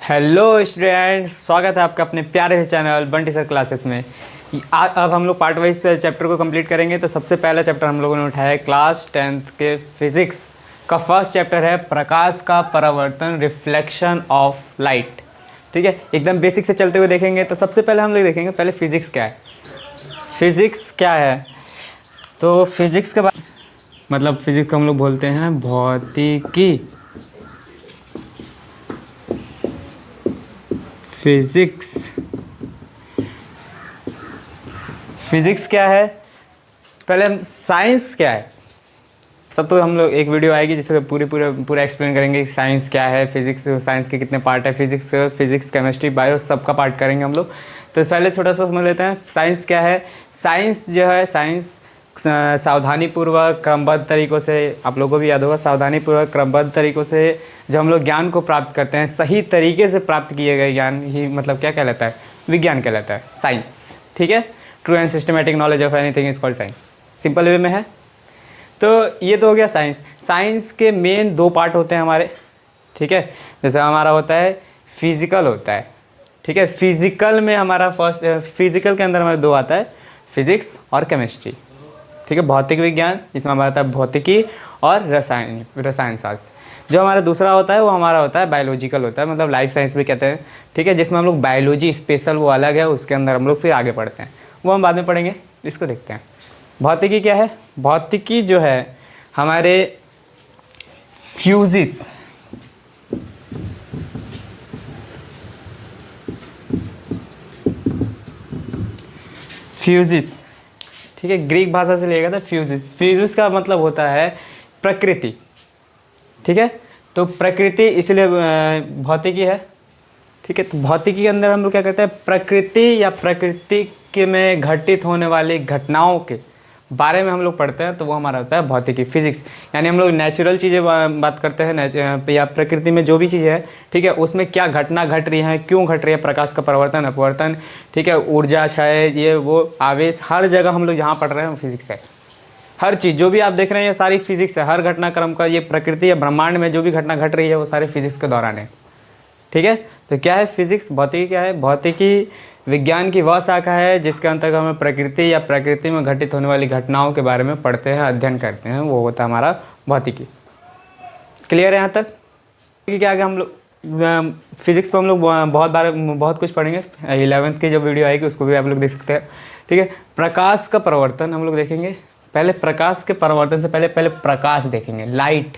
Hello students, स्वागत है आपका अपने प्यारे से चैनल बंटी सर क्लासेस में। अब हम लोग पार्ट वाइज चैप्टर को कंप्लीट करेंगे। तो सबसे पहला चैप्टर हम लोगों ने उठाया है क्लास 10th के फिज़िक्स का फर्स्ट चैप्टर है प्रकाश का परावर्तन, रिफ्लेक्शन ऑफ लाइट। ठीक है, एकदम बेसिक से चलते हुए देखेंगे। तो सबसे पहले हम लोग देखेंगे पहले फिज़िक्स क्या है। फिज़िक्स क्या है तो फिज़िक्स के बाद मतलब फिज़िक्स को हम लोग बोलते हैं भौतिकी। फिज़िक्स क्या है, पहले हम साइंस क्या है। सब तो हम लोग एक वीडियो आएगी जिसमें पूरा एक्सप्लेन करेंगे कि साइंस क्या है, फिज़िक्स, साइंस के कितने पार्ट है, फिज़िक्स केमिस्ट्री बायो सबका पार्ट करेंगे हम लोग। तो पहले छोटा सा समझ लेते हैं साइंस क्या है। साइंस जो है, साइंस सावधानीपूर्वक क्रमबद्ध तरीक़ों से, आप लोगों को भी याद होगा, सावधानीपूर्वक क्रमबद्ध तरीक़ों से जब हम लोग ज्ञान को प्राप्त करते हैं, सही तरीके से प्राप्त किए गए ज्ञान ही मतलब क्या कहलाता है, विज्ञान कहलाता है, साइंस। ठीक है, true and systematic knowledge of anything is called science, simple way में है। तो ये तो हो गया साइंस। साइंस के मेन दो पार्ट होते हैं हमारे। ठीक है, जैसे हमारा होता है फिज़िकल होता है। ठीक है, फिज़िकल में हमारा फिज़िकल के अंदर हमारे दो आता है, फिज़िक्स और केमिस्ट्री। ठीक है, भौतिक विज्ञान जिसमें हमारा आता है भौतिकी और रसायन शास्त्र। जो हमारा दूसरा होता है वो हमारा होता है बायोलॉजिकल होता है, मतलब लाइफ साइंस भी कहते हैं। ठीक है, जिसमें हम लोग बायोलॉजी स्पेशल वो अलग है, उसके अंदर हम लोग फिर आगे पढ़ते हैं, वो हम बाद में पढ़ेंगे। इसको देखते हैं। भौतिकी क्या है। भौतिकी जो है हमारे फ्यूजिस, ठीक है, ग्रीक भाषा से लिया गया था फ्यूजिस। फ्यूजिस का मतलब होता है प्रकृति। ठीक है, तो प्रकृति इसलिए भौतिकी है। ठीक है, तो भौतिकी के अंदर हम लोग क्या करते हैं, प्रकृति या प्रकृति के में घटित होने वाली घटनाओं के बारे में हम लोग पढ़ते हैं, तो वो हमारा होता है भौतिकी, फिजिक्स। यानी हम लोग नेचुरल चीज़ें बात करते हैं या प्रकृति में जो भी चीज़ें है, ठीक है, उसमें क्या घटना घट रही है, क्यों घट रही है, प्रकाश का परिवर्तन अपवर्तन, ठीक है, ऊर्जा क्षय, ये वो आवेश, हर जगह हम लोग जहाँ पढ़ रहे हैं फिजिक्स है। हर चीज़ जो भी आप देख रहे हैं ये सारी फिजिक्स है। हर घटनाक्रम का, ये प्रकृति या ब्रह्मांड में जो भी घटना घट रही है वो सारे फिजिक्स के दौरान है। ठीक है, तो क्या है फिजिक्स, भौतिकी क्या है। भौतिकी विज्ञान की वह शाखा है जिसके अंतर्गत हमें प्रकृति या प्रकृति में घटित होने वाली घटनाओं के बारे में पढ़ते हैं, अध्ययन करते हैं, वो होता है हमारा भौतिकी। क्लियर है यहाँ तक। क्या आगे हम लोग फिजिक्स पर हम लोग बहुत कुछ पढ़ेंगे। 11th की जो वीडियो आएगी उसको भी आप लोग देख सकते हैं। ठीक है, प्रकाश का परिवर्तन हम लोग देखेंगे। पहले प्रकाश के परिवर्तन से पहले प्रकाश देखेंगे। लाइट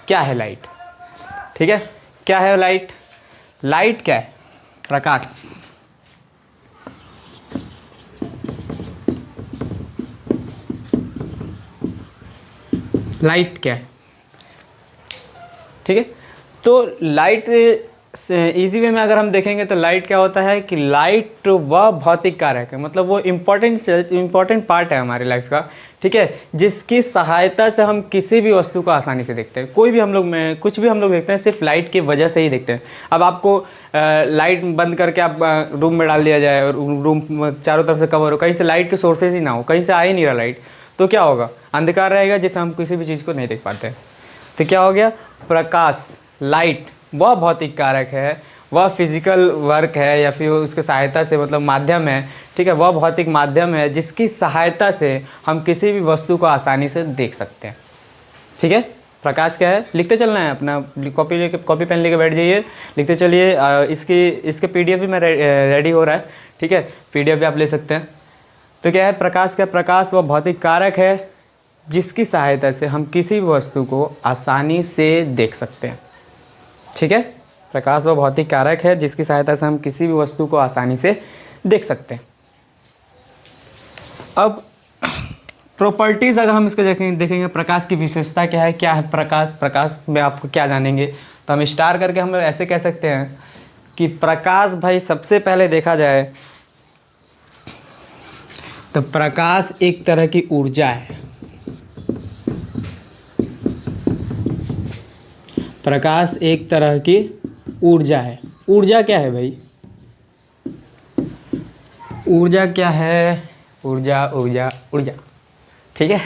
क्या है, लाइट। ठीक है, क्या है लाइट। लाइट क्या है, प्रकाश। लाइट क्या है। ठीक है, तो लाइट इजी वे में अगर हम देखेंगे तो लाइट क्या होता है कि लाइट वह भौतिक कारक है, मतलब वो इम्पॉर्टेंट पार्ट है हमारी लाइफ का। ठीक है, जिसकी सहायता से हम किसी भी वस्तु को आसानी से देखते हैं। कोई भी हम लोग में कुछ भी हम लोग देखते हैं सिर्फ लाइट की वजह से ही देखते हैं। अब आपको लाइट बंद करके आप रूम में डाल दिया जाए और रूम चारों तरफ से कवर हो, कहीं से लाइट के सोर्सेज ही ना हो, कहीं से आ ही नहीं रहा लाइट, तो क्या होगा, अंधकार रहेगा जिससे हम किसी भी चीज़ को नहीं देख पाते। तो क्या हो गया, प्रकाश, लाइट वह भौतिक कारक है, वह फिजिकल वर्क है या फिर उसके सहायता से, मतलब माध्यम है। ठीक है, वह भौतिक माध्यम है जिसकी सहायता से हम किसी भी वस्तु को आसानी से देख सकते हैं। ठीक है, प्रकाश क्या है, लिखते चलना है, अपना कॉपी पेन लेके बैठ जाइए, लिखते चलिए। इसके PDF भी मैं रेडी हो रहा है। ठीक है, PDF भी आप ले सकते हैं। तो क्या है प्रकाश, क्या प्रकाश वह भौतिक कारक है जिसकी सहायता से हम किसी भी वस्तु को आसानी से देख सकते हैं। ठीक है, प्रकाश वह भौतिक कारक है जिसकी सहायता से हम किसी भी वस्तु को आसानी से देख सकते हैं। अब प्रॉपर्टीज़ अगर हम इसको देखेंगे प्रकाश की विशेषता क्या है प्रकाश में आपको क्या जानेंगे, तो हम स्टार करके हम लोग ऐसे कह सकते हैं कि प्रकाश भाई सबसे पहले देखा जाए तो प्रकाश एक तरह की ऊर्जा है। प्रकाश एक तरह की ऊर्जा है। ऊर्जा क्या है भाई, ऊर्जा क्या है, ऊर्जा। ठीक है,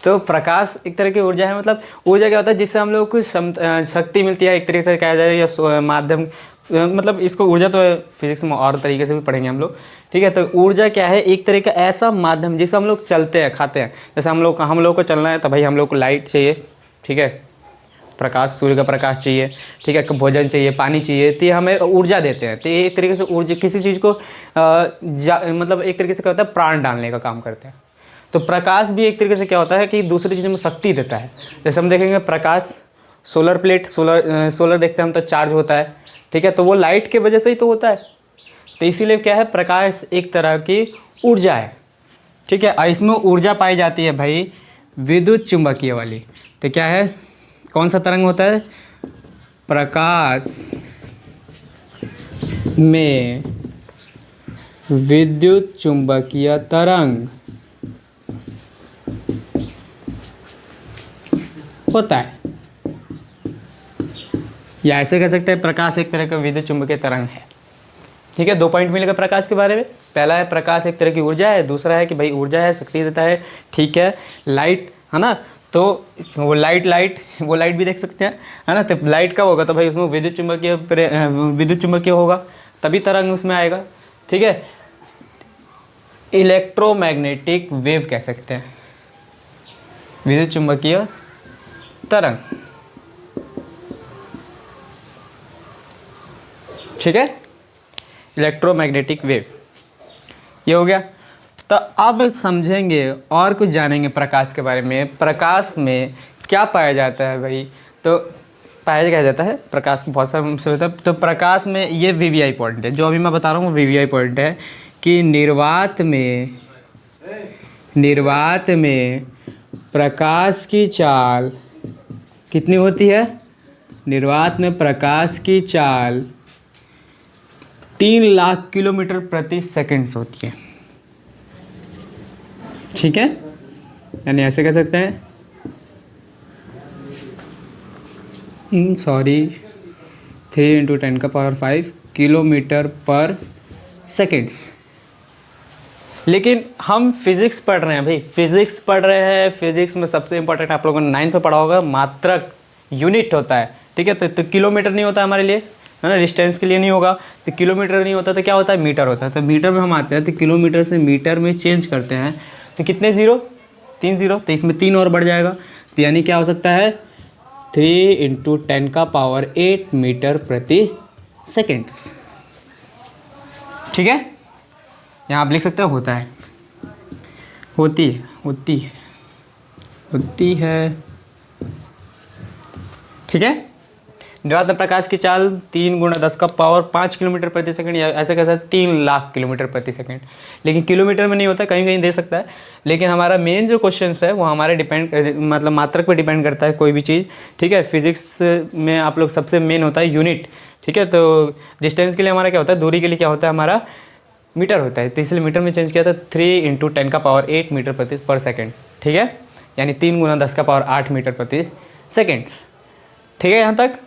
तो प्रकाश एक तरह की ऊर्जा है। मतलब ऊर्जा क्या होता है, जिससे हम लोग को शक्ति मिलती है, एक तरीके से कहा जाए, या माध्यम मतलब इसको ऊर्जा तो फिजिक्स में और तरीके से भी पढ़ेंगे हम लोग, ठीक है। तो ऊर्जा क्या है, एक तरह का ऐसा माध्यम जिससे हम लोग चलते हैं, खाते हैं। जैसे हम लोग को चलना है तो भाई हम लोग को लाइट चाहिए, ठीक है, प्रकाश, सूर्य का प्रकाश चाहिए, ठीक है, भोजन चाहिए, पानी चाहिए, तो ये हमें ऊर्जा देते हैं। तो ये एक तरीके से ऊर्जा, किसी चीज़ को मतलब एक तरीके से क्या होता है, प्राण डालने का काम करते हैं। तो प्रकाश भी एक तरीके से क्या होता है कि दूसरी चीज़ों में शक्ति देता है। जैसे हम देखेंगे प्रकाश, सोलर प्लेट, सोलर देखते हैं हम तो चार्ज होता है, ठीक है, तो वो लाइट के वजह से ही तो होता है। तो इसीलिए क्या है, प्रकाश एक तरह की ऊर्जा है, ठीक है। और इसमें ऊर्जा पाई जाती है भाई विद्युत चुंबकीय वाली। तो क्या है, कौन सा तरंग होता है, प्रकाश में विद्युत चुंबकीय तरंग होता है, या ऐसे कह सकते हैं प्रकाश एक तरह का विद्युत चुंबकीय तरंग है, ठीक है। 2 पॉइंट मिलेगा प्रकाश के बारे में। पहला है प्रकाश एक तरह की ऊर्जा है, दूसरा है कि भाई ऊर्जा है, शक्ति देता है, ठीक है। लाइट है ना, तो वो लाइट भी देख सकते हैं, है ना। तो लाइट का होगा तो भाई उसमें विद्युत चुंबकीय होगा, तभी तरंग उसमें आएगा, ठीक है। इलेक्ट्रोमैग्नेटिक वेव कह सकते हैं, विद्युत चुंबकीय तरंग, ठीक है, इलेक्ट्रोमैग्नेटिक वेव, ये हो गया। तो अब समझेंगे और कुछ जानेंगे प्रकाश के बारे में। प्रकाश में क्या पाया जाता है भाई, तो पाया क्या जाता है, प्रकाश को बहुत सारा से होता है। तो प्रकाश में ये वीवीआई पॉइंट है, जो अभी मैं बता रहा हूँ वो वीवीआई पॉइंट है कि निर्वात में प्रकाश की चाल कितनी होती है, निर्वात में प्रकाश की चाल 3 लाख किलोमीटर प्रति सेकंड होती है, ठीक है। यानी ऐसे कह सकते हैं, 3 × 10⁵ किलोमीटर पर सेकेंड्स। लेकिन हम फिजिक्स पढ़ रहे हैं भाई, फिजिक्स पढ़ रहे हैं। फिजिक्स में सबसे इंपॉर्टेंट आप लोगों ने 9th में पढ़ा होगा, मात्रक, यूनिट होता है, ठीक है। तो किलोमीटर नहीं होता हमारे लिए, है ना, डिस्टेंस के लिए नहीं होगा। तो किलोमीटर नहीं होता तो क्या होता है, मीटर होता है। तो मीटर में हम आते हैं तो किलोमीटर से मीटर में चेंज करते हैं, तो कितने ज़ीरो, 3 ज़ीरो, तो इसमें 3 और बढ़ जाएगा। तो यानी क्या हो सकता है, 3 × 10⁸ मीटर प्रति सेकेंड्स, ठीक है। यहाँ आप लिख सकते हो होता है, होती है, ठीक है। निर्वात में प्रकाश की चाल 3 × 10⁵ किलोमीटर प्रति सेकंड, या ऐसे कैसा 3 लाख किलोमीटर प्रति सेकंड। लेकिन किलोमीटर में नहीं होता, कहीं कहीं दे सकता है। लेकिन हमारा मेन जो क्वेश्चन है वो हमारे मतलब मात्रक पे डिपेंड करता है कोई भी चीज़, ठीक है। फिजिक्स में आप लोग सबसे मेन होता है यूनिट, ठीक है। तो डिस्टेंस के लिए हमारा क्या होता है, दूरी के लिए क्या होता है हमारा, मीटर होता है। तो इसलिए मीटर में चेंज किया था, 3 × 10⁸ मीटर प्रति पर सेकेंड, ठीक है। यानी 3 × 10⁸ मीटर प्रति सेकेंड्स, ठीक है। यहाँ तक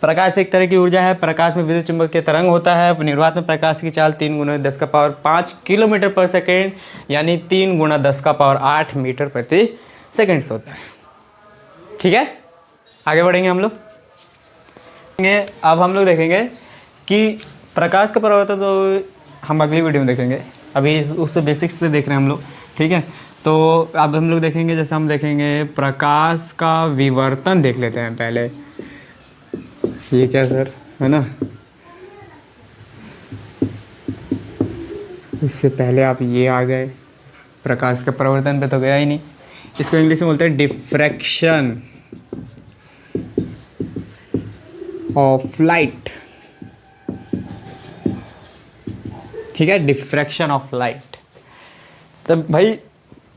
प्रकाश एक तरह की ऊर्जा है। प्रकाश में विद्युत चुंबकीय तरंग होता है। निर्वात में प्रकाश की चाल 3 × 10⁵ किलोमीटर पर सेकेंड, यानी 3 × 10⁸ मीटर प्रति सेकेंड्स होता है, ठीक है। आगे बढ़ेंगे हम लोग। अब हम लोग देखेंगे कि प्रकाश का परावर्तन तो हम अगली वीडियो में देखेंगे, अभी उससे बेसिक्स से देख रहे हैं हम लोग, ठीक है। तो अब हम लोग देखेंगे, जैसे हम देखेंगे प्रकाश का विवर्तन देख लेते हैं पहले। ये क्या सर, है ना, इससे पहले आप ये आ गए, प्रकाश का परावर्तन पे तो गया ही नहीं। इसको इंग्लिश में बोलते हैं डिफ्रैक्शन ऑफ लाइट, ठीक है, डिफ्रैक्शन ऑफ लाइट। तो भाई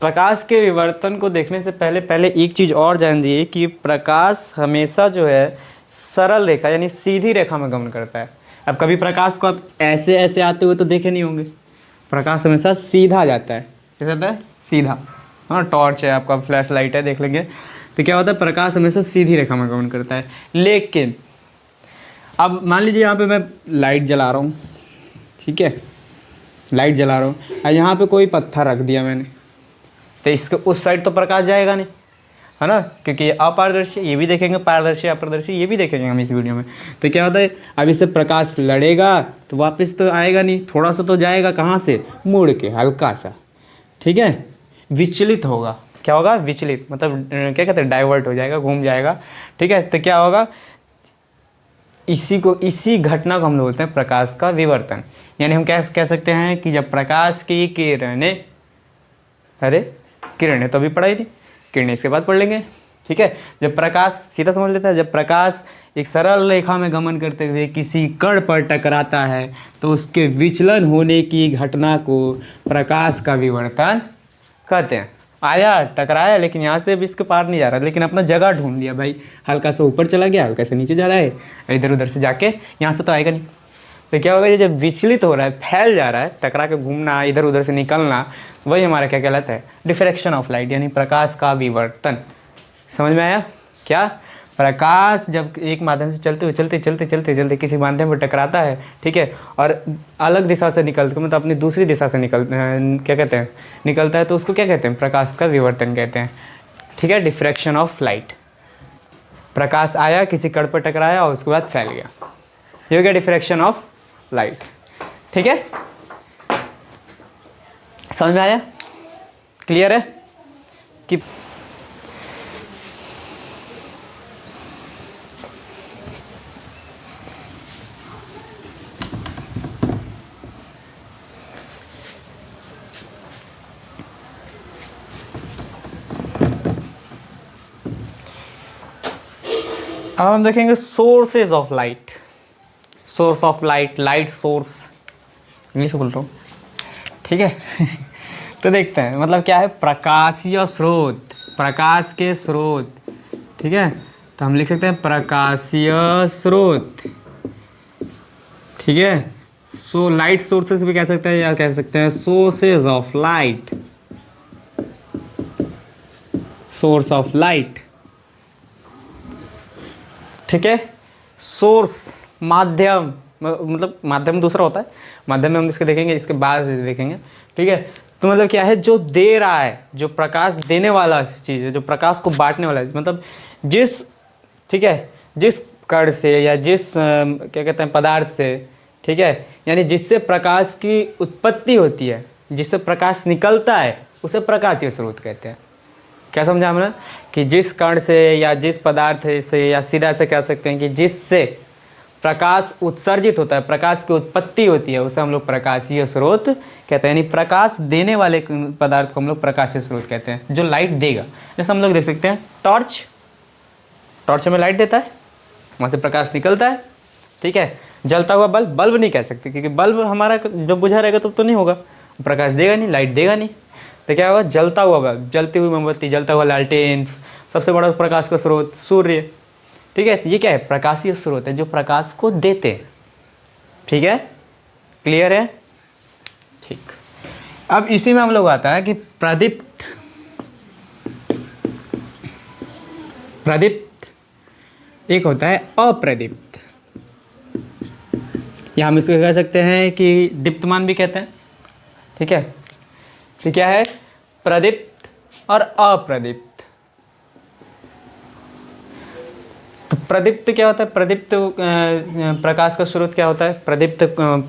प्रकाश के विवर्तन को देखने से पहले एक चीज़ और जान लीजिए कि प्रकाश हमेशा जो है सरल रेखा यानी सीधी रेखा में गमन करता है। अब कभी प्रकाश को आप ऐसे ऐसे आते हुए तो देखे नहीं होंगे, प्रकाश हमेशा सीधा जाता है। कैसे जाता है, सीधा, हाँ। टॉर्च है आपका, फ्लैश लाइट है, देख लेंगे। तो क्या होता है, प्रकाश हमेशा सीधी रेखा में गमन करता है। लेकिन अब मान लीजिए यहाँ पे मैं लाइट जला रहा हूँ, ठीक है, लाइट जला रहा हूँ और यहाँ पे कोई पत्थर रख दिया मैंने, तो इसके उस साइड तो प्रकाश जाएगा नहीं, है ना, क्योंकि ये अपारदर्शी, ये भी देखेंगे, पारदर्शी अपारदर्शी ये भी देखेंगे हम इस वीडियो में। तो क्या होता है, अब इससे प्रकाश लड़ेगा तो वापस तो आएगा नहीं, थोड़ा सा तो जाएगा, कहाँ से, मुड़ के हल्का सा, ठीक है, विचलित होगा। क्या होगा, विचलित, मतलब क्या कहते हैं, डाइवर्ट हो जाएगा, घूम जाएगा, ठीक है। तो क्या होगा, इसी घटना को हम लोग बोलते हैं प्रकाश का विवर्तन। यानी हम क्या कह सकते हैं कि जब प्रकाश की किरणें, अरे किरणें तो अभी पढ़ाई थी, किरणें इसके बाद पढ़ लेंगे, ठीक है। जब प्रकाश, सीधा समझ लेता है, जब प्रकाश एक सरल रेखा में गमन करते हुए किसी कण पर टकराता है तो उसके विचलन होने की घटना को प्रकाश का विवर्तन कहते हैं। आया, टकराया, लेकिन यहाँ से भी इसके पार नहीं जा रहा, लेकिन अपना जगह ढूंढ लिया भाई, हल्का सा ऊपर चला गया, हल्का सा नीचे जा रहा है, इधर उधर से जाके यहाँ से तो आएगा नहीं। तो क्या होगा, ये जब विचलित हो रहा है, फैल जा रहा है, टकरा के घूमना, इधर उधर से निकलना, वही हमारा क्या कहलाता है, डिफ्रैक्शन ऑफ लाइट, यानी प्रकाश का विवर्तन। समझ में आया क्या, प्रकाश जब एक माध्यम से चलते किसी माध्यम पर टकराता है, ठीक है, और अलग दिशा से निकलता, मतलब अपनी दूसरी दिशा से क्या कहते हैं, निकलता है, तो उसको क्या कहते हैं, प्रकाश का विवर्तन कहते हैं, ठीक है, डिफ्रैक्शन ऑफ लाइट। प्रकाश आया, किसी कण पर टकराया और उसके बाद फैल गया, ये हो गया डिफ्रैक्शन ऑफ लाइट, ठीक है। समझ में आया, क्लियर है कि अब हम देखेंगे sources of light. Source of light, light source, English बोल रहा हूँ, ठीक है। तो देखते हैं, मतलब क्या है, प्रकाशीय स्रोत, प्रकाश के स्रोत, ठीक है। तो हम लिख सकते हैं प्रकाशीय स्रोत, ठीक है। सो लाइट सोर्सेज भी कह सकते हैं, या कह सकते हैं sources of light, source of light, ठीक है। सोर्स, माध्यम, मतलब माध्यम दूसरा होता है, माध्यम में हम इसको देखेंगे, इसके बाद देखेंगे, ठीक है। तो मतलब क्या है, जो दे रहा है, जो प्रकाश देने वाला चीज़ है, जो प्रकाश को बांटने वाला है, मतलब जिस, ठीक है, जिस कण से या जिस क्या कहते हैं पदार्थ से, ठीक है, यानी जिससे प्रकाश की उत्पत्ति होती है, जिससे प्रकाश निकलता है, उसे प्रकाशीय स्रोत कहते हैं। क्या समझा हमने, कि जिस कण से या जिस पदार्थ से, या सीधा से कह सकते हैं कि जिससे प्रकाश उत्सर्जित होता है, प्रकाश की उत्पत्ति होती है, उसे हम लोग प्रकाशीय स्रोत कहते हैं। यानी प्रकाश देने वाले पदार्थ को हम लोग प्रकाशीय स्रोत कहते हैं, जो लाइट देगा। जैसे हम लोग देख सकते हैं टॉर्च, टॉर्च हमें लाइट देता है, वहाँ से प्रकाश निकलता है, ठीक है। जलता हुआ बल्ब, बल्ब नहीं कह सकते, क्योंकि बल्ब हमारा जब बुझा रहेगा तो नहीं होगा, प्रकाश देगा नहीं, लाइट देगा नहीं। तो क्या होगा, जलता हुआ बल्ब, जलती हुई मोमबत्ती, जलता हुआ लालटेन, सबसे बड़ा प्रकाश का स्रोत सूर्य, ठीक है। ये क्या है, प्रकाशीय स्रोत है, जो प्रकाश को देते हैं, ठीक है, क्लियर है, ठीक। अब इसी में हम लोग आता है कि प्रदीप्त, प्रदीप्त एक होता है अप्रदीप्त, या हम इसको कह सकते हैं कि दीप्तमान भी कहते हैं, ठीक है। तो क्या है, प्रदीप्त और अप्रदीप्त। तो प्रदीप्त क्या होता है, प्रदीप्त प्रकाश का स्रोत क्या होता है, प्रदीप्त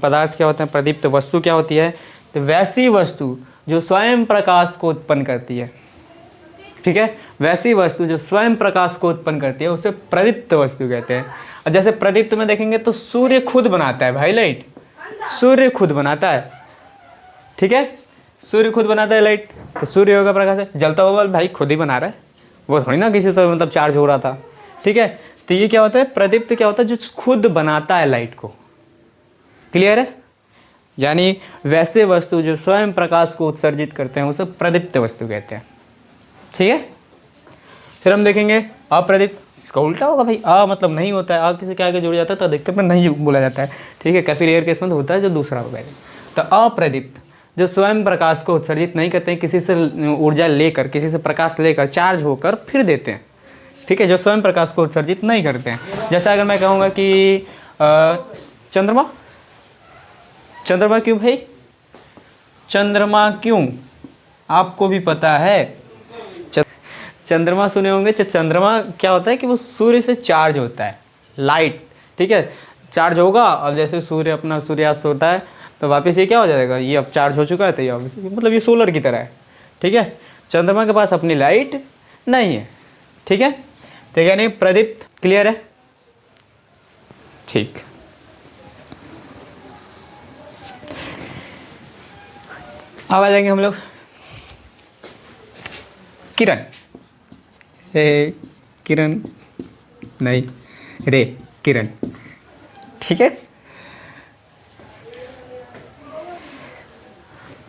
पदार्थ क्या होता है, प्रदीप्त वस्तु क्या होती है। तो वैसी वस्तु जो स्वयं प्रकाश को उत्पन्न करती है, ठीक है, वैसी वस्तु जो स्वयं प्रकाश को उत्पन्न करती है, उसे प्रदीप्त वस्तु कहते हैं। और जैसे प्रदीप्त में देखेंगे तो सूर्य खुद बनाता है भाई लाइट, सूर्य खुद बनाता है, ठीक है, सूर्य खुद बनाता है लाइट। तो सूर्य होगा प्रकाश है, जलता हुआ भाई खुद ही बना रहा है, वो थोड़ी ना किसी से मतलब चार्ज हो रहा था, ठीक है। तो ये क्या होता है, प्रदीप्त क्या होता है, जो खुद बनाता है लाइट को, क्लियर है। यानी वैसे वस्तु जो स्वयं प्रकाश को उत्सर्जित करते हैं, उसे प्रदीप्त वस्तु कहते हैं, ठीक है। फिर हम देखेंगे अप्रदीप्त, इसका उल्टा होगा भाई, मतलब नहीं होता है, किसी के आगे जुड़ जाता है तो अधिकतर में नहीं बोला जाता है, ठीक है। काफ़ी रेयर केस में तो होता है जो दूसरा होगा। तो अप्रदीप्त जो स्वयं प्रकाश को उत्सर्जित नहीं करते हैं, किसी से ऊर्जा लेकर, किसी से प्रकाश लेकर चार्ज होकर फिर देते हैं, ठीक है, जो स्वयं प्रकाश को उत्सर्जित नहीं करते हैं। जैसा अगर मैं कहूँगा कि चंद्रमा, चंद्रमा क्यों भाई, चंद्रमा क्यों, आपको भी पता है, चंद्रमा सुने होंगे। चंद्रमा क्या होता है कि वो सूर्य से चार्ज होता है, लाइट, ठीक है, चार्ज होगा और जैसे सूर्य अपना सूर्यास्त होता है तो वापस ये क्या हो जाएगा, ये अब चार्ज हो चुका है तो ये मतलब ये सोलर की तरह है, ठीक है। चंद्रमा के पास अपनी लाइट नहीं है, ठीक है। तो यानी प्रदीप्त क्लियर है, ठीक। अब आ जाएंगे हम लोग किरण, किरण नहीं, रे, किरण, ठीक है।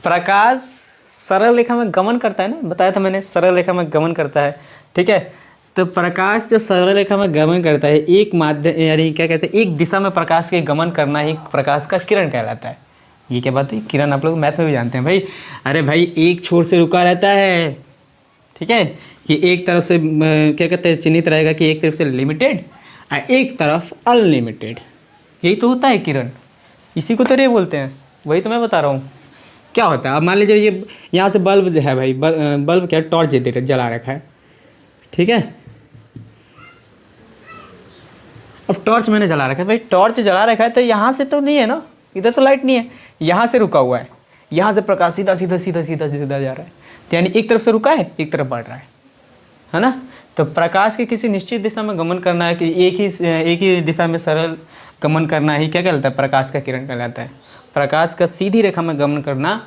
प्रकाश सरल रेखा में गमन करता है ना, बताया था मैंने, सरल रेखा में गमन करता है, ठीक है। तो प्रकाश जो सरल रेखा में गमन करता है, एक माध्यम यानी क्या कहते हैं, एक दिशा में प्रकाश के गमन करना ही प्रकाश का किरण कहलाता है। ये क्या बात है, किरण आप लोग मैथ में भी जानते हैं भाई। अरे भाई एक छोर से रुका रहता है, ठीक है, कि एक तरफ से क्या कहते हैं चिन्हित रहेगा कि एक तरफ से लिमिटेड और एक तरफ अनलिमिटेड, यही तो होता है किरण, इसी को तो रे बोलते हैं। वही तो मैं बता रहा हूँ क्या होता है। अब मान लीजिए ये यहाँ से बल्ब जो है भाई, बल्ब क्या टॉर्च जला रखा है, ठीक है। अब टॉर्च मैंने जला रखा है भाई, टॉर्च जला रखा है तो यहाँ से तो नहीं है ना, इधर तो लाइट नहीं है, यहाँ से रुका हुआ है, यहाँ से प्रकाश सीधा सीधा सीधा सीधा सीधा जा रहा है, तो यानी एक तरफ से रुका है एक तरफ बढ़ रहा है ना। तो प्रकाश के किसी निश्चित दिशा में गमन करना है कि एक ही दिशा में सरल गमन करना ही क्या कहलाता है, प्रकाश का किरण कहलाता है। प्रकाश का सीधी रेखा में गमन करना,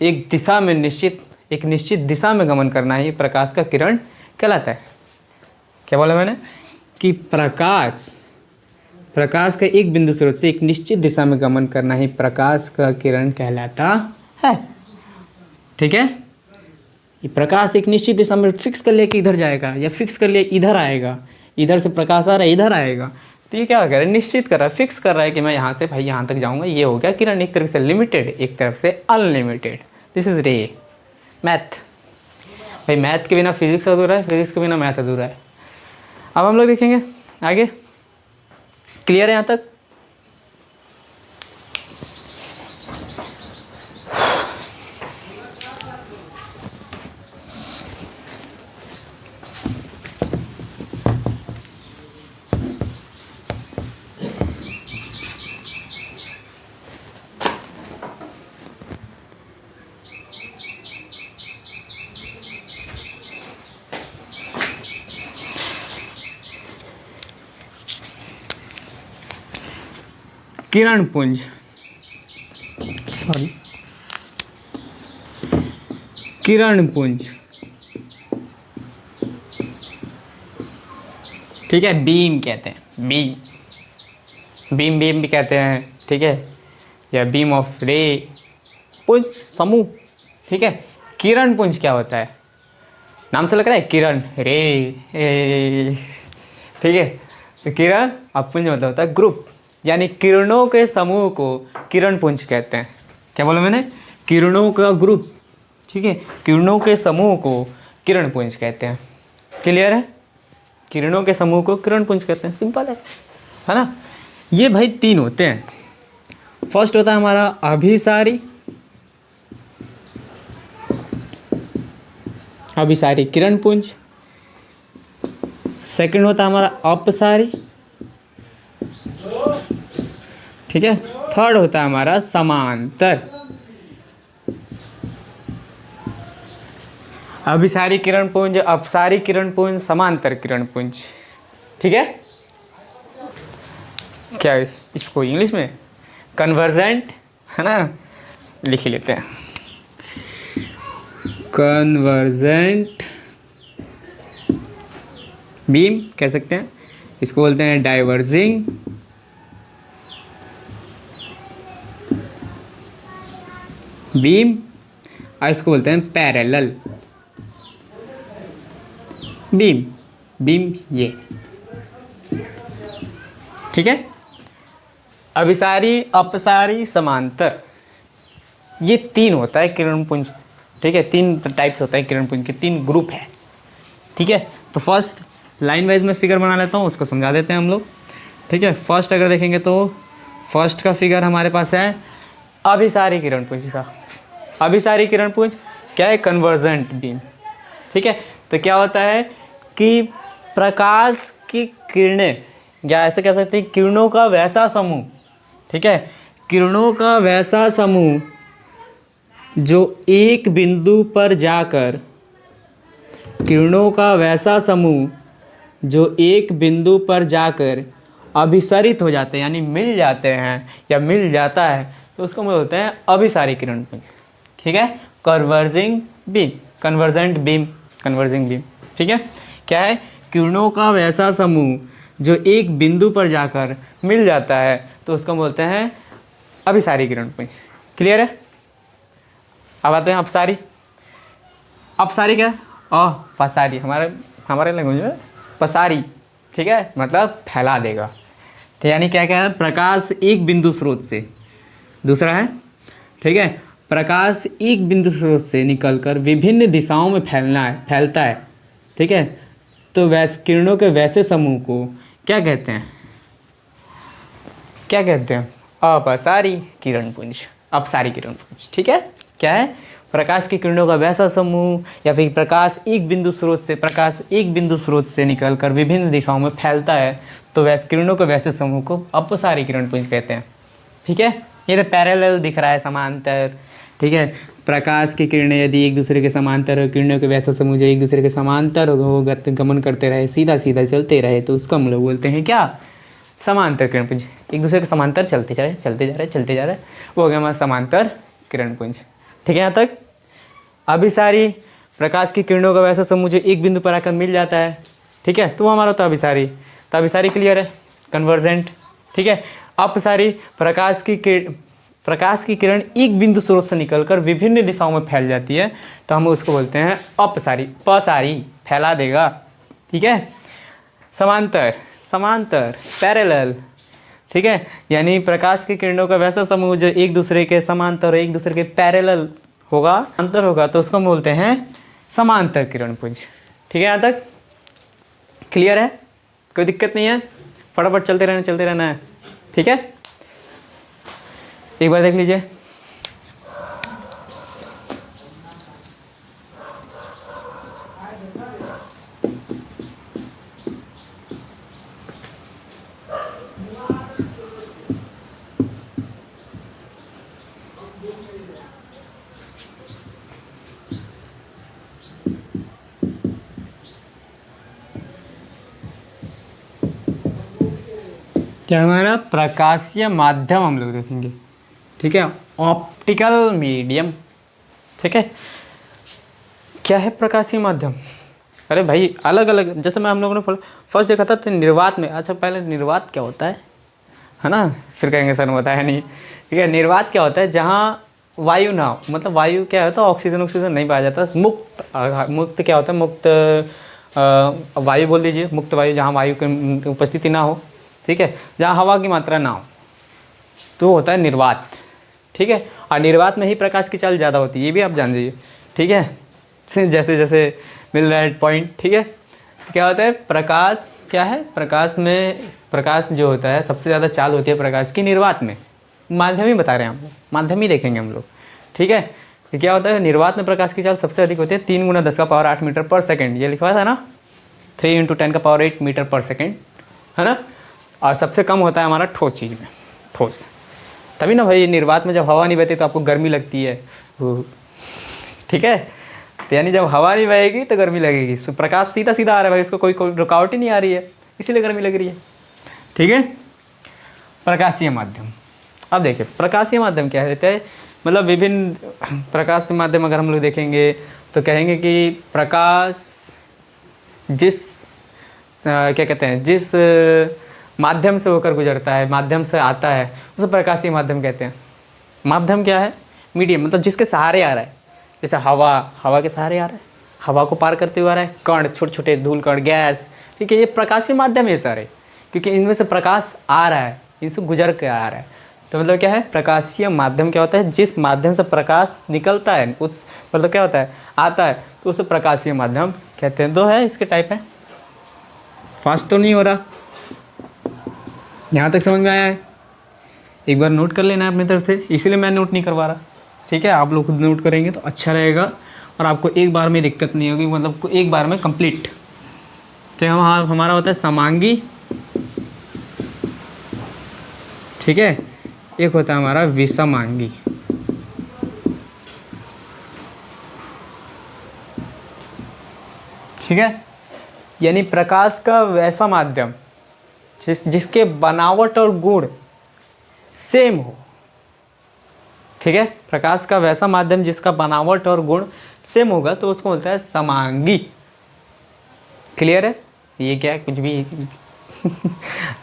एक निश्चित दिशा में गमन करना ही प्रकाश का किरण कहलाता है। क्या बोला मैंने कि प्रकाश का एक बिंदु स्रोत से एक निश्चित दिशा में गमन करना ही प्रकाश का किरण कहलाता है, ठीक है। ये प्रकाश एक निश्चित दिशा में फिक्स कर लिया कि इधर जाएगा, या फिक्स कर लिया इधर आएगा, इधर से प्रकाश आ रहा है इधर आएगा, तो ये क्या कर रहा है, निश्चित कर रहा है, फिक्स कर रहा है कि मैं यहाँ से भाई यहाँ तक जाऊँगा। ये हो गया किरण, एक तरफ से लिमिटेड एक तरफ से अनलिमिटेड। दिस इज रे। मैथ भाई, मैथ के बिना फिजिक्स अधूरा है, फिजिक्स के बिना मैथ अधूरा है। अब हम लोग देखेंगे आगे, क्लियर है यहाँ तक। किरण पुंज, सॉरी, किरण पुंज, ठीक है, बीम कहते हैं, बीम भी कहते हैं, ठीक है, या बीम ऑफ रे, पुंज समूह, ठीक है। किरण पुंज क्या होता है, नाम से लग रहा है किरण रे, ठीक है। तो किरण और पुंज मतलब होता है ग्रुप, यानी किरणों के समूह को किरण पुंज कहते हैं। क्या बोला मैंने, किरणों का ग्रुप, ठीक है, किरणों के समूह को किरण पुंज कहते हैं। क्लियर है, किरणों के समूह को किरण पुंज कहते हैं, सिंपल है ना। ये भाई तीन होते हैं। फर्स्ट होता है हमारा अभिसारी किरण पुंज, सेकंड होता है हमारा अपसारी, ठीक है, थर्ड होता है हमारा समांतर। अभिसारी किरण पुंज, अपसारी किरण पुंज, समांतर किरण पुंज, ठीक है। क्या इसको इंग्लिश में कन्वर्जेंट है ना, लिख ही लेते हैं, कन्वर्जेंट बीम कह सकते हैं, इसको बोलते हैं डाइवर्जिंग बीम, और इसको बोलते हैं पैरेलल बीम, ये, ठीक है। अभिसारी, अपसारी, समांतर, ये तीन होता है किरण पुंज, ठीक है। तीन टाइप्स होता है किरण पुंज के, तीन ग्रुप है, ठीक है। तो फर्स्ट लाइन वाइज में फिगर बना लेता हूँ, उसको समझा देते हैं हम लोग, ठीक है। फर्स्ट अगर देखेंगे तो फर्स्ट का फिगर हमारे पास है अभिसारी किरण पुंज का। अभिसारी किरण पुंज क्या है, कन्वर्जेंट बीम, ठीक है। तो क्या होता है कि प्रकाश की किरणें, या ऐसे कह सकते हैं किरणों का वैसा समूह, ठीक है, किरणों का वैसा समूह जो एक बिंदु पर जाकर, किरणों का वैसा समूह जो एक बिंदु पर जाकर अभिसरित हो जाते हैं, यानी मिल जाते हैं या मिल जाता है, तो उसको हम बोलते हैं अभिसारी किरणपुंज। ठीक है, converging beam, convergent beam, converging beam. ठीक है, क्या है, किरणों का वैसा समूह जो एक बिंदु पर जाकर मिल जाता है, तो उसको बोलते हैं अभिसारी किरणपुंज। क्लियर है? अब आते हैं अपसारी। अपसारी क्या है? पसारी, हमारे लैंग्वेज में पसारी। ठीक है, मतलब फैला देगा। तो यानी क्या क्या है, प्रकाश एक बिंदु स्रोत से, दूसरा है, ठीक है, प्रकाश एक बिंदु स्रोत से निकलकर विभिन्न दिशाओं में फैलता है। ठीक है, तो किरणों के वैसे समूह को क्या कहते हैं, क्या कहते हैं? अपसारी किरणपुंज, अपसारी किरणपुंज। ठीक है, क्या है, प्रकाश की किरणों का वैसा समूह या फिर प्रकाश एक बिंदु स्रोत से निकलकर विभिन्न दिशाओं में फैलता है, तो किरणों के वैसे समूह को अपसारी किरणपुंज कहते हैं। ठीक है, ये तो पैरेलल दिख रहा है, समांतर। ठीक है, प्रकाश की किरणें यदि एक दूसरे के समांतर हो, किरणों के वैसा समूह जो एक दूसरे के समांतर हो, गमन करते रहे, सीधा सीधा चलते रहे, तो उसको हम लोग बोलते हैं क्या, समांतर किरणपुंज। एक दूसरे के समांतर चलते जा रहे, वो हो गया हमारा समांतर किरणपुंज। ठीक है, यहाँ तक। अभिसारी, प्रकाश की किरणों का वैसा समूह जो एक बिंदु पर आकर मिल जाता है। ठीक है, तो हमारा तो अभिसारी, तो अभिसारी क्लियर है, कन्वर्जेंट। ठीक है, अपसारी, प्रकाश की किरण एक बिंदु स्रोत से निकलकर विभिन्न दिशाओं में फैल जाती है, तो हम उसको बोलते हैं अपसारी, पसारी, फैला देगा। ठीक है, समांतर, पैरेलल। ठीक है, यानी प्रकाश की किरणों का वैसा समूह जो एक दूसरे के समांतर और एक दूसरे के पैरेलल होगा, अंतर होगा, तो उसको हम बोलते हैं समांतर किरणपुंज। ठीक है, यहाँ तक क्लियर है, कोई दिक्कत नहीं है, फटाफट चलते रहना है। ठीक है, एक बार देख लीजिए। क्या हमारा प्रकाशीय माध्यम हम लोग देखेंगे। ठीक है, ऑप्टिकल मीडियम। ठीक है, क्या है प्रकाशीय माध्यम? अरे भाई अलग अलग, जैसे मैं हम लोगों ने फर्स्ट देखा था तो निर्वात में, अच्छा पहले निर्वात क्या होता है ना, फिर कहेंगे सर बताया नहीं। ठीक है, निर्वात क्या होता है, जहाँ वायु ना हो, मतलब वायु क्या होता है, ऑक्सीजन नहीं पाया जाता, मुक्त क्या होता है, मुक्त वायु बोल दीजिए, मुक्त वायु, जहाँ वायु की उपस्थिति ना हो। ठीक है, जहाँ हवा की मात्रा ना हो, तो होता है निर्वात। ठीक है, और निर्वात में ही प्रकाश की चाल ज़्यादा होती है, ये भी आप जान लीजिए। ठीक है, जैसे जैसे मिल रहा है पॉइंट। ठीक है, क्या होता है, प्रकाश क्या है, प्रकाश जो होता है सबसे ज़्यादा चाल होती है प्रकाश की निर्वात में। माध्यम ही बता रहे हैं हम लोग, माध्यम ही देखेंगे हम लोग। ठीक है, तो क्या होता है, निर्वात में प्रकाश की चाल सबसे अधिक होती है 3 × 10⁸ मीटर पर सेकेंड, ये लिखा हुआ था ना, 3 × 10⁸ मीटर पर सेकेंड, है ना। और सबसे कम होता है हमारा ठोस चीज़ में, ठोस। तभी ना भाई, निर्वात में जब हवा नहीं बहती तो आपको गर्मी लगती है। ठीक है, तो यानी जब हवा नहीं बहेगी तो गर्मी लगेगी। तो प्रकाश सीधा सीधा आ रहा है भाई, उसको कोई रुकावट ही नहीं आ रही है, इसीलिए गर्मी लग रही है। ठीक है, प्रकाशीय माध्यम। अब देखिए प्रकाशीय माध्यम क्या रहता है, मतलब विभिन्न प्रकाशीय माध्यम अगर हम लोग देखेंगे तो कहेंगे कि प्रकाश क्या कहते हैं, जिस माध्यम से होकर गुजरता है, माध्यम से आता है, उसे प्रकाशीय माध्यम कहते हैं। माध्यम क्या है, मीडियम, मतलब जिसके सहारे आ रहा है, जैसे हवा के सहारे आ रहा है, हवा को पार करते हुए आ रहा है, कण, छोटे छोटे धूल कण, गैस। ठीक है, ये प्रकाशीय माध्यम है सारे, क्योंकि इनमें से प्रकाश आ रहा है, इनसे गुजर के आ रहा है। तो मतलब क्या है, प्रकाशीय माध्यम क्या होता है, जिस माध्यम से प्रकाश निकलता है, उस मतलब क्या होता है, आता है, तो उसे प्रकाशीय माध्यम कहते हैं। दो है इसके टाइप है। फास्ट तो नहीं हो रहा, यहाँ तक समझ में आया है? एक बार नोट कर लेना है अपनी तरफ से, इसीलिए मैं नोट नहीं करवा रहा। ठीक है, आप लोग खुद नोट करेंगे तो अच्छा रहेगा और आपको एक बार में दिक्कत नहीं होगी, मतलब एक बार में कंप्लीट। तो हम हमारा होता है समांगी, ठीक है, एक होता है हमारा विषमांगी। ठीक है, यानी प्रकाश का वैसा माध्यम जिसके बनावट और गुण सेम हो। ठीक है, प्रकाश का वैसा माध्यम जिसका बनावट और गुण सेम होगा तो उसको बोलता है समांगी। क्लियर है? ये क्या है, कुछ भी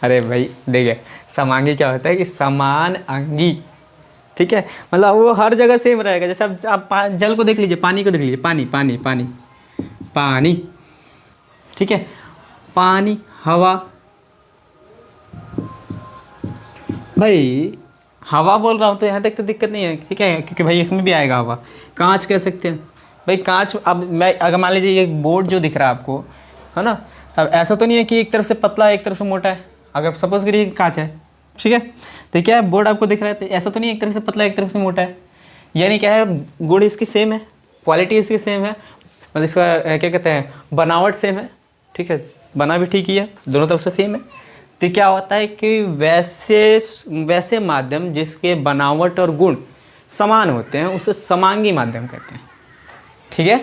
अरे भाई देखिए, समांगी क्या होता है कि समान अंगी। ठीक है, मतलब वो हर जगह सेम रहेगा। जैसे आप जल को देख लीजिए, पानी को देख लीजिए, पानी पानी पानी पानी, ठीक है, पानी, हवा, भाई हवा बोल रहा हूँ तो यहाँ तक तो दिक्कत नहीं है, ठीक है, क्योंकि भाई इसमें भी आएगा हवा। कांच कह सकते हैं भाई, कांच। अब मैं अगर मान लीजिए ये बोर्ड जो दिख रहा है आपको, है ना, अब ऐसा तो नहीं है कि एक तरफ से पतला है एक तरफ से मोटा है। अगर सपोज करिए कांच है, ठीक है, तो क्या है, बोर्ड आपको दिख रहा है, तो ऐसा तो नहीं है एक तरफ से पतला एक तरफ से मोटा है। यानी क्या है, गुण इसकी सेम है, क्वालिटी इसकी सेम है, मतलब इसका क्या कहते हैं, बनावट सेम है। ठीक है, बना भी ठीक ही है, दोनों तरफ से सेम है। तो क्या होता है कि वैसे माध्यम जिसके बनावट और गुण समान होते हैं उसे समांगी माध्यम कहते हैं। ठीक है,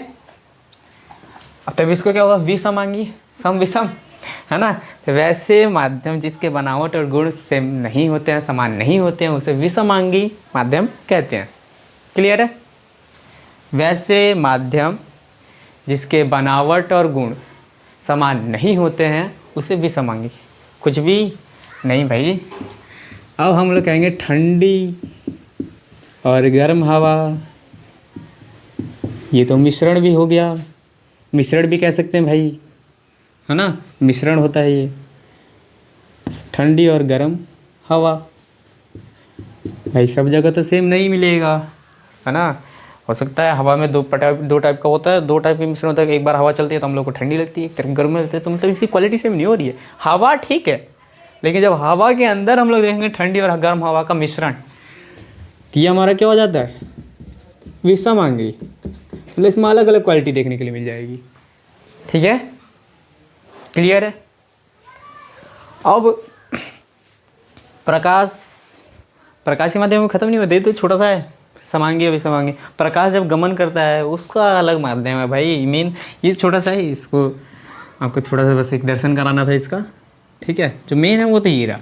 अब तब इसको क्या होगा, विसमांगी, सम विषम, है ना। तो वैसे माध्यम जिसके बनावट और गुण सेम नहीं होते हैं, समान नहीं होते हैं, उसे विसमांगी माध्यम कहते हैं। क्लियर है? वैसे माध्यम जिसके बनावट और गुण समान नहीं होते हैं उसे विसमांगी। कुछ भी नहीं भाई। अब हम लोग कहेंगे ठंडी और गर्म हवा, ये तो मिश्रण भी हो गया, मिश्रण भी कह सकते हैं भाई, है ना, मिश्रण होता है ये, ठंडी और गर्म हवा। भाई सब जगह तो सेम नहीं मिलेगा, है ना, हो सकता है हवा में दो टाइप का होता है, दो टाइप के मिश्रण होता है। एक बार हवा चलती है तो हम लोग को ठंडी लगती है, एक तरफ गर्म लगती है, तो मतलब इसकी क्वालिटी सेम नहीं हो रही है। हवा ठीक है, लेकिन जब हवा के अंदर हम लोग देखेंगे ठंडी और गर्म हवा का मिश्रण, तो ये हमारा क्या हो जाता है, विषमांगी। मतलब इसमें अलग अलग क्वालिटी देखने के लिए मिल जाएगी। ठीक है, क्लियर है? अब प्रकाशीय माध्यम में खत्म नहीं होता, तो छोटा सा है समांगी और विषमांगी। प्रकाश जब गमन करता है उसका अलग माध्यम है भाई, मेन ये छोटा सा है, इसको आपको थोड़ा सा बस एक दर्शन कराना था इसका। ठीक है, जो मेन है वो तो ये रहा।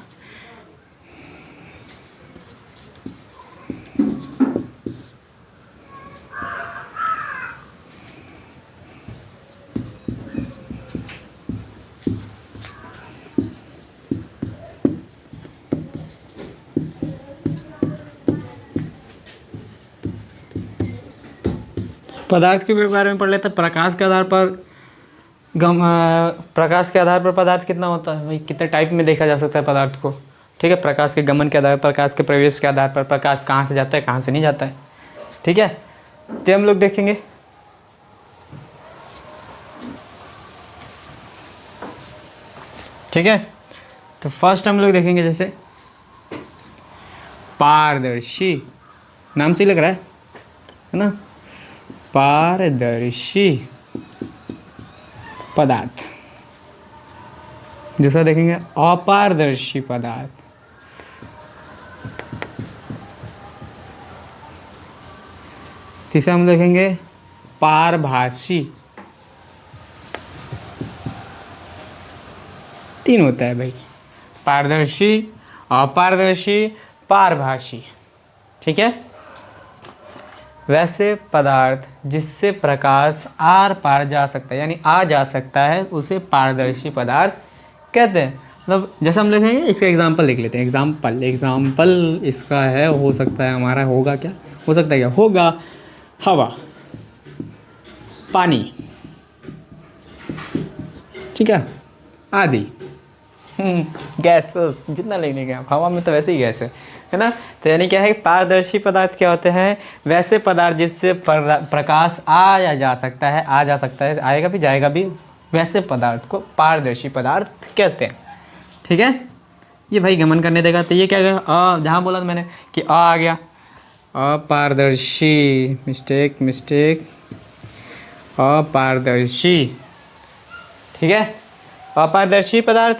पदार्थ के बारे में पढ़ लेते हैं। प्रकाश के आधार पर प्रकाश के आधार पर पदार्थ कितना होता है भाई, कितने टाइप में देखा जा सकता है पदार्थ को। ठीक है, प्रकाश के गमन के आधार पर, प्रकाश के प्रवेश के आधार पर, प्रकाश कहाँ से जाता है कहाँ से नहीं जाता है। ठीक है, तो हम लोग देखेंगे। ठीक है, तो फर्स्ट हम लोग देखेंगे जैसे पारदर्शी, नाम से ही लग रहा है ना, पारदर्शी पदार्थ। दूसरा देखेंगे अपारदर्शी पदार्थ। तीसरा हम देखेंगे पारभासी। तीन होता है भाई, पारदर्शी, अपारदर्शी, पारभासी। ठीक है, वैसे पदार्थ जिससे प्रकाश आर पार जा सकता है, यानी आ जा सकता है, उसे पारदर्शी पदार्थ कहते हैं। मतलब जैसे हम लिखेंगे, इसका एग्जांपल लिख लेते हैं। एग्जांपल इसका है, हो सकता है हमारा, होगा क्या, हो सकता है क्या, होगा हवा, पानी, ठीक है, आदि। गैस जितना लेने गया, हवा में तो वैसे ही गैस है ना। तो यानी क्या है, पारदर्शी पदार्थ क्या होते हैं, वैसे पदार्थ जिससे प्रकाश आ जा सकता है, आएगा भी जाएगा भी, वैसे पदार्थ को पारदर्शी पदार्थ कहते हैं। ठीक है, ये भाई गमन करने देगा, तो ये क्या गया, जहाँ बोला था मैंने कि आ गया, अपारदर्शी, मिस्टेक, अपारदर्शी, ठीक है। अपारदर्शी पदार्थ,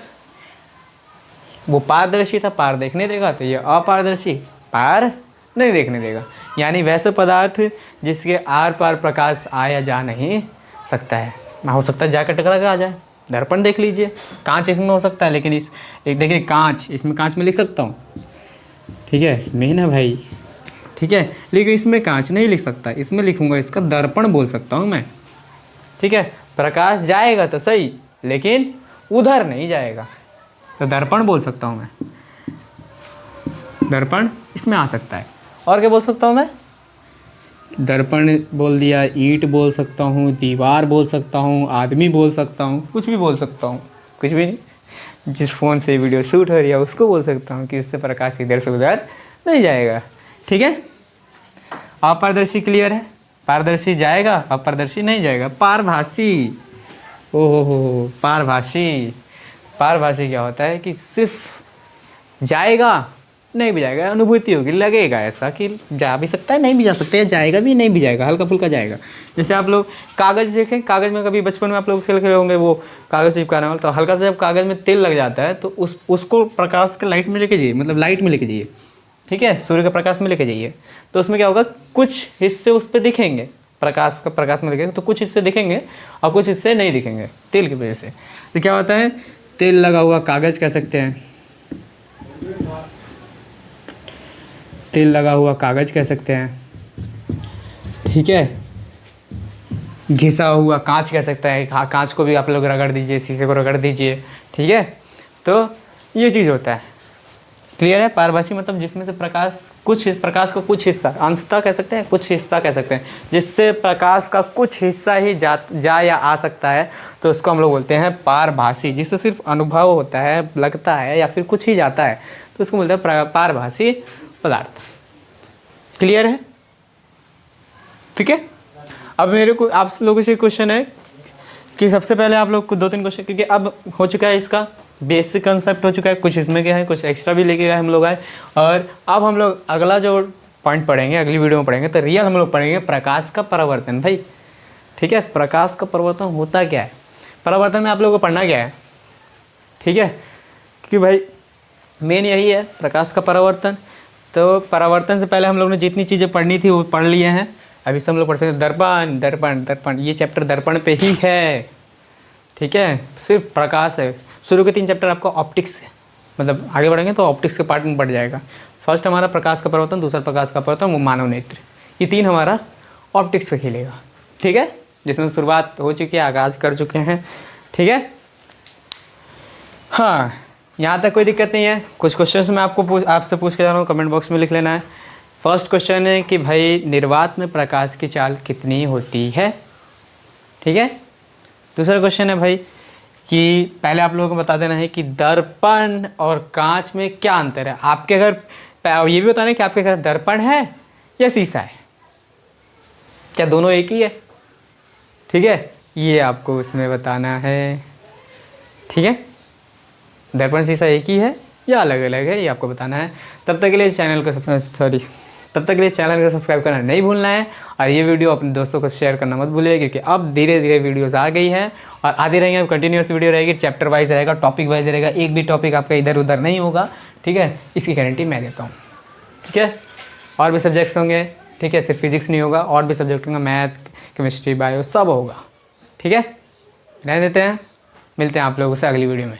वो पारदर्शी था, पार देखने देगा, तो ये अपारदर्शी पार नहीं देखने देगा। यानी वैसे पदार्थ जिसके आर पार प्रकाश आया जा नहीं सकता है। ना हो सकता है जाकर टकरा के आ जाए, दर्पण देख लीजिए, कांच इसमें हो सकता है, लेकिन इस एक देखिए कांच, इसमें कांच में लिख सकता हूँ, ठीक है, मेन है भाई, ठीक है, लेकिन इसमें कांच नहीं लिख सकता, इसमें लिखूँगा इसका दर्पण बोल सकता हूँ मैं, ठीक है। प्रकाश जाएगा तो सही, लेकिन उधर नहीं जाएगा, तो दर्पण बोल सकता हूँ मैं, दर्पण इसमें आ सकता है। और क्या बोल सकता हूँ मैं? दर्पण बोल दिया, ईंट बोल सकता हूँ, दीवार बोल सकता हूँ, आदमी बोल सकता हूँ, कुछ भी बोल सकता हूँ, कुछ भी नहीं, जिस फ़ोन से वीडियो शूट हो रही है उसको बोल सकता हूँ कि उससे प्रकाश इधर से उधर नहीं जाएगा, ठीक है। अपारदर्शी क्लियर है, पारदर्शी जाएगा, अपारदर्शी नहीं जाएगा। पारभासी, ओहो, पारभासी, पारभासी क्या होता है कि सिर्फ जाएगा नहीं भी जाएगा, अनुभूति होगी, लगेगा ऐसा कि जा भी सकता है नहीं भी जा सकता है, जाएगा भी नहीं भी जाएगा, हल्का फुल्का जाएगा। जैसे आप लोग कागज़ देखें, कागज़ में कभी बचपन में आप लोग खेल खेले होंगे, वो कागज़ चिपकाने वाला, तो हल्का सा जब कागज़ में तेल लग जाता है तो उसको प्रकाश के लाइट में लेके जाइए, मतलब लाइट में लेके जाइए, ठीक है, सूर्य के प्रकाश में लेके जाइए, तो उसमें क्या होगा, कुछ हिस्से उस पर दिखेंगे, प्रकाश में दिखेंगे, तो कुछ हिस्से दिखेंगे और कुछ हिस्से नहीं दिखेंगे तेल की वजह से। तो क्या होता है, तेल लगा हुआ कागज़ कह सकते हैं, तेल लगा हुआ कागज़ कह सकते हैं, ठीक है। घिसा हुआ कांच कह सकता है, कांच को भी आप लोग रगड़ दीजिए, शीशे को रगड़ दीजिए, ठीक है। तो ये चीज़ होता है, क्लियर है। पारभासी मतलब जिसमें से प्रकाश, प्रकाश का कुछ हिस्सा, अंशतः कह सकते हैं, कुछ हिस्सा कह सकते हैं, जिससे प्रकाश का कुछ हिस्सा ही जा या आ सकता है, तो उसको हम लोग बोलते हैं पारभासी। जिससे सिर्फ अनुभव होता है, लगता है, या फिर कुछ ही जाता है, तो उसको बोलते हैं पारभासी पदार्थ। क्लियर है, ठीक है। अब मेरे को आप लोगों से क्वेश्चन है कि सबसे पहले आप लोग को 2-3 क्वेश्चन, क्योंकि अब हो चुका है, इसका बेसिक कंसेप्ट हो चुका है, कुछ इसमें क्या है, कुछ एक्स्ट्रा भी लेके गए हम लोग आए। और अब हम लोग अगला जो पॉइंट पढ़ेंगे, अगली वीडियो में पढ़ेंगे, तो रियल हम लोग पढ़ेंगे प्रकाश का परावर्तन भाई, ठीक है। प्रकाश का परावर्तन होता क्या है, परावर्तन में आप लोगों को पढ़ना क्या है, ठीक है, क्योंकि भाई मेन यही है प्रकाश का परावर्तन। तो परावर्तन से पहले हम लोग ने जितनी चीज़ें पढ़नी थी वो पढ़ लिए हैं, अभी सब लोग पढ़ सकते हैं। दर्पण, दर्पण, दर्पण, ये चैप्टर दर्पण पे ही है, ठीक है, सिर्फ प्रकाश है। शुरू के 3 चैप्टर आपको ऑप्टिक्स है, मतलब आगे बढ़ेंगे तो ऑप्टिक्स के पार्ट में बढ़ जाएगा। फर्स्ट हमारा प्रकाश का परावर्तन, दूसरा प्रकाश का परावर्तन, वो मानव नेत्र, ये 3 हमारा ऑप्टिक्स पे खेलेगा, ठीक है, जिसमें शुरुआत हो चुकी है, आगाज़ कर चुके हैं, ठीक है। हाँ, यहाँ तक कोई दिक्कत नहीं है। कुछ क्वेश्चंस मैं आपसे पूछ के जा रहा हूँ, कमेंट बॉक्स में लिख लेना है। फर्स्ट क्वेश्चन है कि भाई निर्वात में प्रकाश की चाल कितनी होती है, ठीक है। दूसरा क्वेश्चन है भाई कि पहले आप लोगों को बता देना है कि दर्पण और कांच में क्या अंतर है। आपके घर, ये भी बताना है कि आपके घर दर्पण है या शीशा है, क्या दोनों एक ही है, ठीक है, ये आपको इसमें बताना है, ठीक है। दर्पण शीशा एक ही है या अलग अलग है, ये आपको बताना है। तब तक के लिए चैनल को सब्सक्राइब करना नहीं भूलना है, और ये वीडियो अपने दोस्तों को शेयर करना मत भूलिए, क्योंकि अब धीरे धीरे वीडियोस आ गई हैं और आती रहेंगे। अब कंटिन्यूस वीडियो रहेगी, चैप्टर वाइज रहेगा, टॉपिक वाइज रहेगा, एक भी टॉपिक आपका इधर उधर नहीं होगा, ठीक है, इसकी गारंटी मैं देता हूँ, ठीक है। और भी सब्जेक्ट्स होंगे, ठीक है, सिर्फ फिजिक्स नहीं होगा, और भी सब्जेक्ट होंगे, मैथ, केमिस्ट्री, बायो, सब होगा, ठीक है। रहने देते हैं, मिलते हैं आप लोगों से अगली वीडियो में।